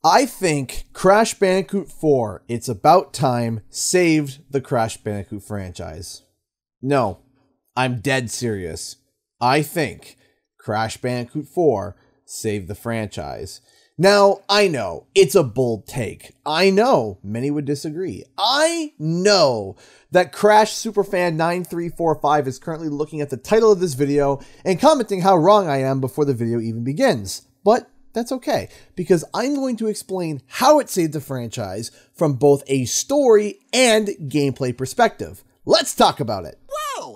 I think Crash Bandicoot 4, It's About Time, saved the Crash Bandicoot franchise. No, I'm dead serious. I think Crash Bandicoot 4 saved the franchise. Now, I know, it's a bold take. I know, many would disagree. I know that Crash Superfan 9345 is currently looking at the title of this video and commenting how wrong I am before the video even begins. But that's okay, because I'm going to explain how it saved the franchise from both a story and gameplay perspective. Let's talk about it. Whoa!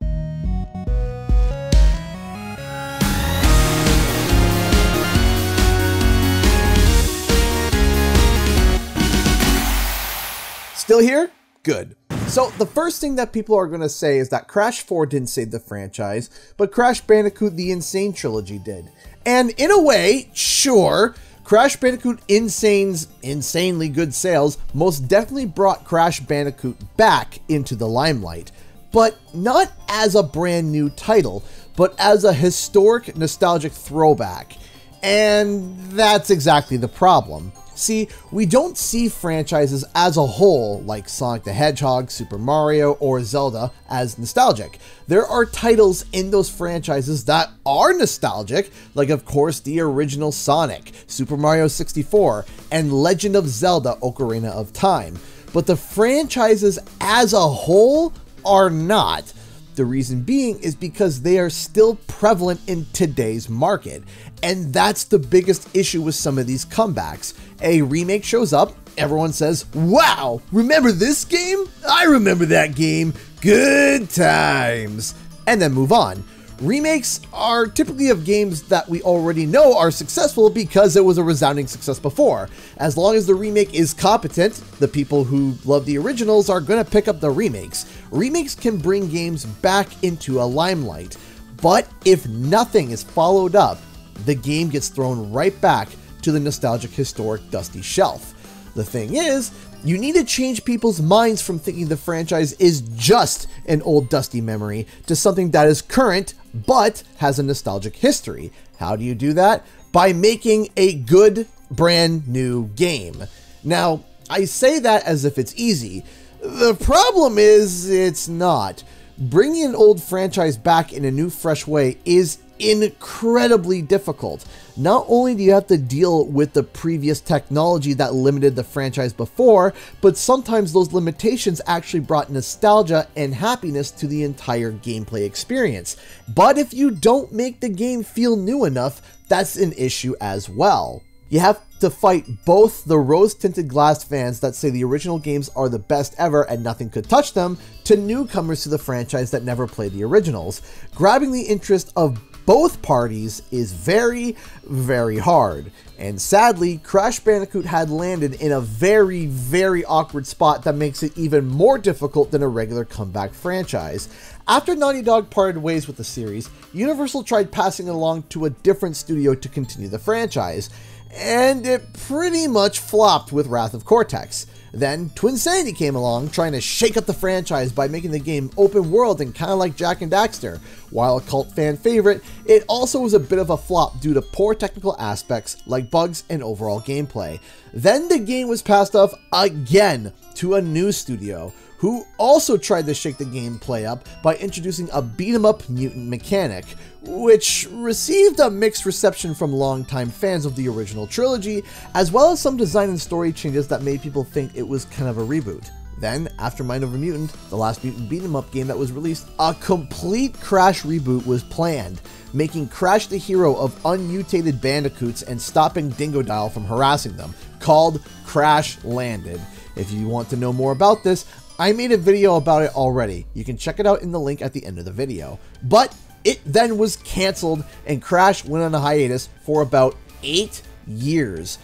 Still here? Good. So the first thing that people are going to say is that Crash 4 didn't save the franchise, but Crash Bandicoot The Insane Trilogy did. And in a way, sure, Crash Bandicoot Insane's insanely good sales most definitely brought Crash Bandicoot back into the limelight, but not as a brand new title, but as a historic nostalgic throwback. And that's exactly the problem. See, we don't see franchises as a whole, like Sonic the Hedgehog, Super Mario, or Zelda, as nostalgic. There are titles in those franchises that are nostalgic, like of course the original Sonic, Super Mario 64, and Legend of Zelda: Ocarina of Time. But the franchises as a whole are not. The reason being is because they are still prevalent in today's market. And that's the biggest issue with some of these comebacks. A remake shows up, everyone says, "Wow, remember this game? I remember that game. Good times." And then move on. Remakes are typically of games that we already know are successful because it was a resounding success before. As long as the remake is competent, the people who love the originals are going to pick up the remakes. Remakes can bring games back into a limelight, but if nothing is followed up, the game gets thrown right back to the nostalgic historic dusty shelf. The thing is, you need to change people's minds from thinking the franchise is just an old dusty memory to something that is current but has a nostalgic history. How do you do that? By making a good brand new game. Now, I say that as if it's easy. The problem is it's not. Bringing an old franchise back in a new fresh way is incredibly difficult. Not only do you have to deal with the previous technology that limited the franchise before, but sometimes those limitations actually brought nostalgia and happiness to the entire gameplay experience. But if you don't make the game feel new enough, that's an issue as well. You have to fight both the rose-tinted glass fans that say the original games are the best ever and nothing could touch them, to newcomers to the franchise that never played the originals. Grabbing the interest of both parties is very, very hard. And sadly, Crash Bandicoot had landed in a very, very awkward spot that makes it even more difficult than a regular comeback franchise. After Naughty Dog parted ways with the series, Universal tried passing it along to a different studio to continue the franchise, and it pretty much flopped with Wrath of Cortex. Then Twinsanity came along, trying to shake up the franchise by making the game open world and kind of like Jak and Daxter. While a cult fan favorite, it also was a bit of a flop due to poor technical aspects like bugs and overall gameplay. Then the game was passed off again to a new studio, who also tried to shake the gameplay up by introducing a beat-em-up mutant mechanic, which received a mixed reception from longtime fans of the original trilogy, as well as some design and story changes that made people think it was kind of a reboot. Then, after Mind Over Mutant, the last mutant beat-em-up game that was released, a complete Crash reboot was planned, making Crash the hero of unmutated bandicoots and stopping Dingodile from harassing them, called Crash Landed. If you want to know more about this, I made a video about it already. You can check it out in the link at the end of the video. But it then was canceled and Crash went on a hiatus for about 8 years.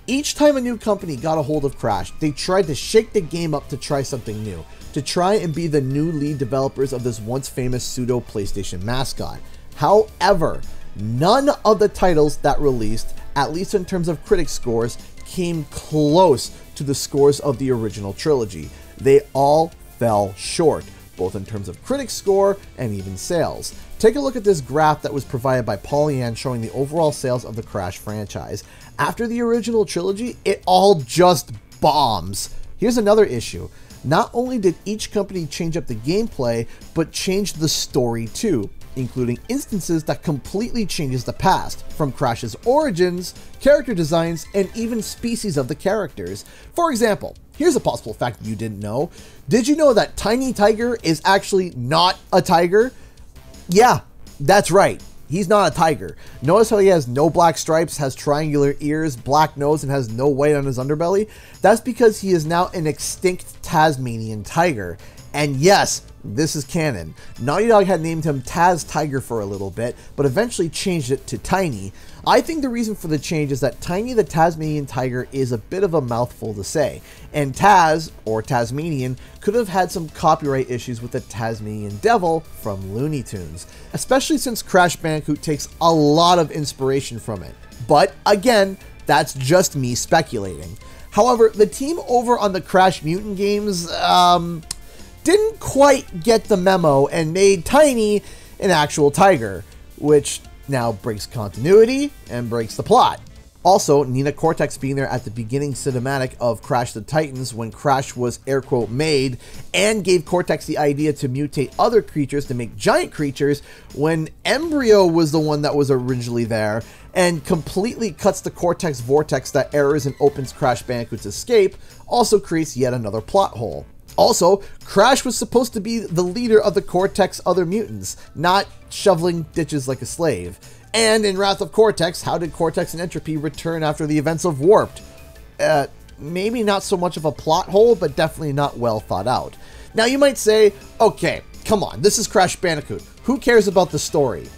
Each time a new company got a hold of Crash, they tried to shake the game up to try something new, to try and be the new lead developers of this once famous pseudo PlayStation mascot. However, none of the titles that released, at least in terms of critic scores, came close to the scores of the original trilogy. They all fell short, both in terms of critic score and even sales. Take a look at this graph that was provided by Pollyann showing the overall sales of the Crash franchise. After the original trilogy, it all just bombs. Here's another issue. Not only did each company change up the gameplay, but changed the story too, including instances that completely changes the past, from Crash's origins, character designs, and even species of the characters. For example, here's a possible fact you didn't know. Did you know that Tiny Tiger is actually not a tiger? Yeah, that's right. He's not a tiger. Notice how he has no black stripes, has triangular ears, black nose, and has no white on his underbelly? That's because he is now an extinct Tasmanian tiger. And yes, this is canon. Naughty Dog had named him Taz Tiger for a little bit, but eventually changed it to Tiny. I think the reason for the change is that Tiny the Tasmanian Tiger is a bit of a mouthful to say, and Taz, or Tasmanian, could have had some copyright issues with the Tasmanian Devil from Looney Tunes, especially since Crash Bandicoot takes a lot of inspiration from it. But again, that's just me speculating. However, the team over on the Crash Mutant games, didn't quite get the memo and made Tiny an actual tiger, which now breaks continuity and breaks the plot. Also, Nina Cortex being there at the beginning cinematic of Crash the Titans when Crash was air quote made and gave Cortex the idea to mutate other creatures to make giant creatures when Embryo was the one that was originally there and completely cuts the Cortex vortex that errors and opens Crash Bandicoot's escape also creates yet another plot hole. Also, Crash was supposed to be the leader of the Cortex other mutants, not shoveling ditches like a slave. And in Wrath of Cortex, how did Cortex and Entropy return after the events of Warped? Maybe not so much of a plot hole, but definitely not well thought out. Now you might say, okay, come on, this is Crash Bandicoot. Who cares about the story?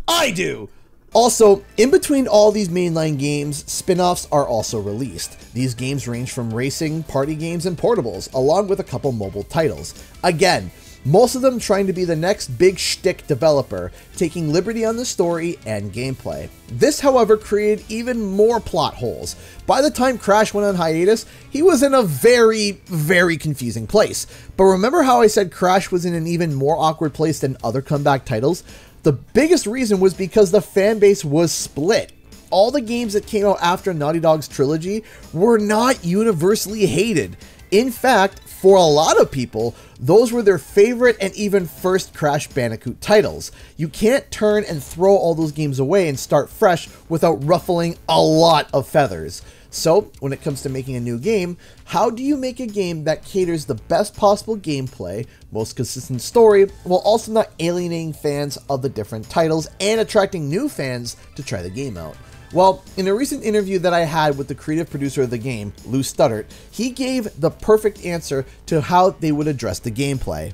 I do! Also, in between all these mainline games, spin-offs are also released. These games range from racing, party games, and portables, along with a couple mobile titles. Again, most of them trying to be the next big shtick developer, taking liberty on the story and gameplay. This, however, created even more plot holes. By the time Crash went on hiatus, he was in a very, very confusing place. But remember how I said Crash was in an even more awkward place than other comeback titles? The biggest reason was because the fan base was split. All the games that came out after Naughty Dog's trilogy were not universally hated. In fact, for a lot of people, those were their favorite and even first Crash Bandicoot titles. You can't turn and throw all those games away and start fresh without ruffling a lot of feathers. So, when it comes to making a new game, how do you make a game that caters the best possible gameplay, most consistent story, while also not alienating fans of the different titles and attracting new fans to try the game out? Well, in a recent interview that I had with the creative producer of the game, Lou Studdert, he gave the perfect answer to how they would address the gameplay.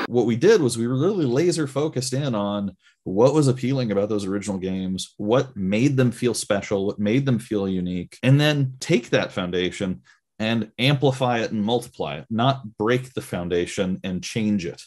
What we did was we were really laser focused in on what was appealing about those original games, what made them feel special, what made them feel unique, and then take that foundation and amplify it and multiply it, not break the foundation and change it.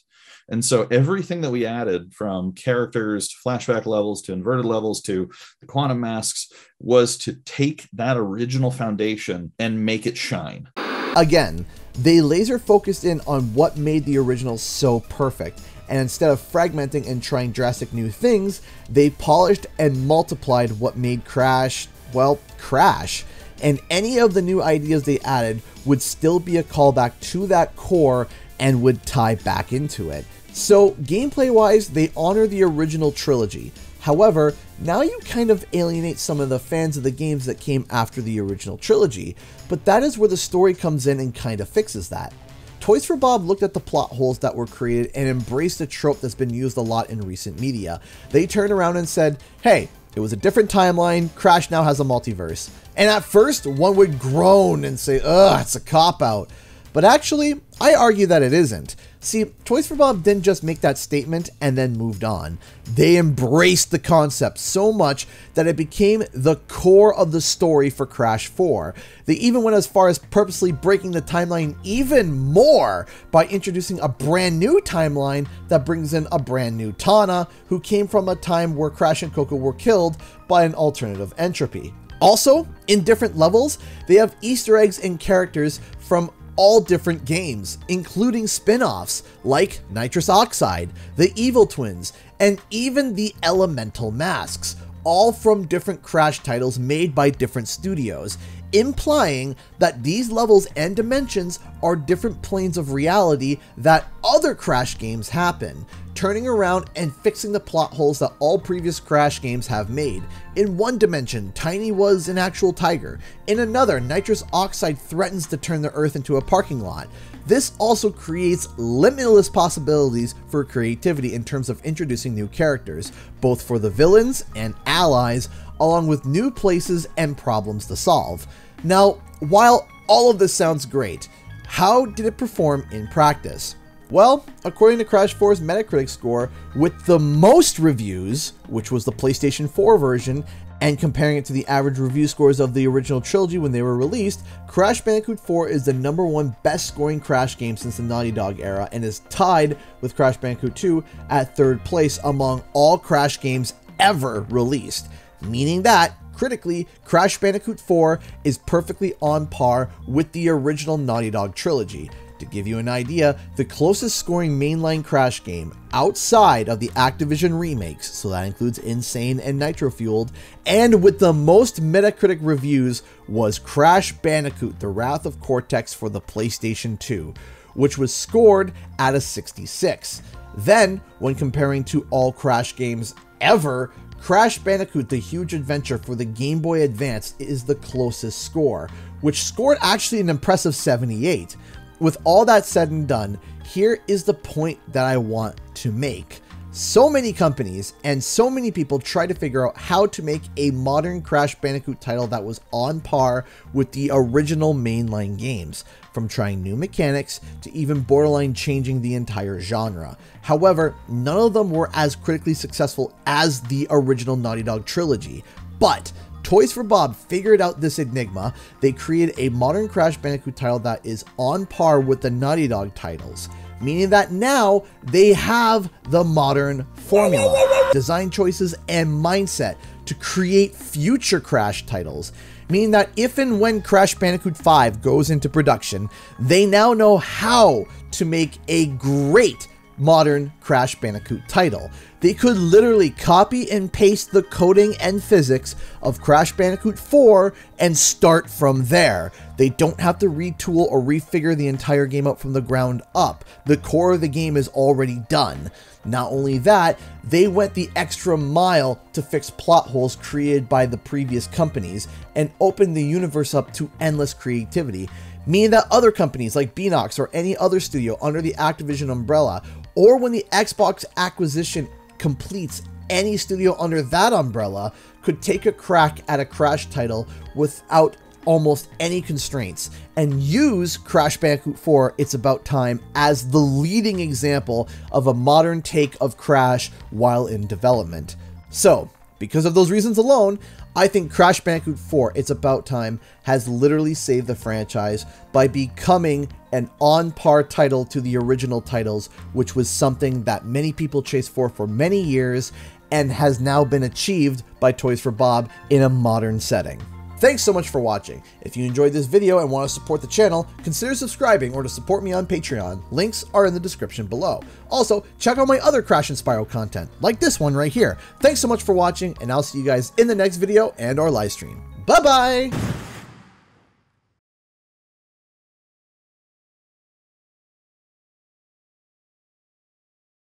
And so everything that we added, from characters to flashback levels to inverted levels to the quantum masks, was to take that original foundation and make it shine. Again, they laser focused in on what made the original so perfect, and instead of fragmenting and trying drastic new things, they polished and multiplied what made Crash, well, Crash. And any of the new ideas they added would still be a callback to that core and would tie back into it. So gameplay wise, they honor the original trilogy. However, now you kind of alienate some of the fans of the games that came after the original trilogy, but that is where the story comes in and kind of fixes that. Toys for Bob looked at the plot holes that were created and embraced a trope that's been used a lot in recent media. They turned around and said, hey, it was a different timeline, Crash now has a multiverse. And at first, one would groan and say, ugh, it's a cop-out. But actually, I argue that it isn't. See, Toys for Bob didn't just make that statement and then moved on. They embraced the concept so much that it became the core of the story for Crash 4. They even went as far as purposely breaking the timeline even more by introducing a brand new timeline that brings in a brand new Tana, who came from a time where Crash and Coco were killed by an alternative Entropy. Also, in different levels, they have Easter eggs and characters from all different games, including spin-offs like Nitrous Oxide, the Evil Twins, and even the Elemental Masks. all from different Crash titles made by different studios, implying that these levels and dimensions are different planes of reality that other Crash games happen, turning around and fixing the plot holes that all previous Crash games have made. In one dimension, Tiny was an actual tiger. In another, nitrous oxide threatens to turn the Earth into a parking lot. This also creates limitless possibilities for creativity in terms of introducing new characters, both for the villains and allies, along with new places and problems to solve. Now, while all of this sounds great, how did it perform in practice? Well, according to Crash 4's Metacritic score, with the most reviews, which was the PlayStation 4 version, and comparing it to the average review scores of the original trilogy when they were released, Crash Bandicoot 4 is the #1 best scoring Crash game since the Naughty Dog era and is tied with Crash Bandicoot 2 at 3rd place among all Crash games ever released, meaning that critically, Crash Bandicoot 4 is perfectly on par with the original Naughty Dog trilogy. To give you an idea, the closest scoring mainline Crash game outside of the Activision remakes, so that includes Insane and Nitro Fueled, and with the most Metacritic reviews was Crash Bandicoot: The Wrath of Cortex for the PlayStation 2, which was scored at a 66. Then, when comparing to all Crash games ever, Crash Bandicoot: The Huge Adventure for the Game Boy Advance is the closest score, which scored actually an impressive 78. With all that said and done, here is the point that I want to make. So many companies and so many people try to figure out how to make a modern Crash Bandicoot title that was on par with the original mainline games, from trying new mechanics to even borderline changing the entire genre. However, none of them were as critically successful as the original Naughty Dog trilogy. But Toys for Bob figured out this enigma. They created a modern Crash Bandicoot title that is on par with the Naughty Dog titles, meaning that now they have the modern formula, design choices, and mindset to create future Crash titles, meaning that if and when Crash Bandicoot 5 goes into production, they now know how to make a great modern Crash Bandicoot title. They could literally copy and paste the coding and physics of Crash Bandicoot 4 and start from there. They don't have to retool or refigure the entire game up from the ground up. The core of the game is already done. Not only that, they went the extra mile to fix plot holes created by the previous companies and opened the universe up to endless creativity, meaning that other companies like Beanox or any other studio under the Activision umbrella, or when the Xbox acquisition completes, any studio under that umbrella could take a crack at a Crash title without almost any constraints and use Crash Bandicoot 4: It's About Time as the leading example of a modern take of Crash while in development. So, because of those reasons alone, I think Crash Bandicoot 4: It's About Time has literally saved the franchise by becoming an on-par title to the original titles, which was something that many people chased for many years and has now been achieved by Toys for Bob in a modern setting. Thanks so much for watching. If you enjoyed this video and want to support the channel, consider subscribing or to support me on Patreon. Links are in the description below. Also, check out my other Crash and Spyro content, like this one right here. Thanks so much for watching, and I'll see you guys in the next video and our live stream. Bye-bye!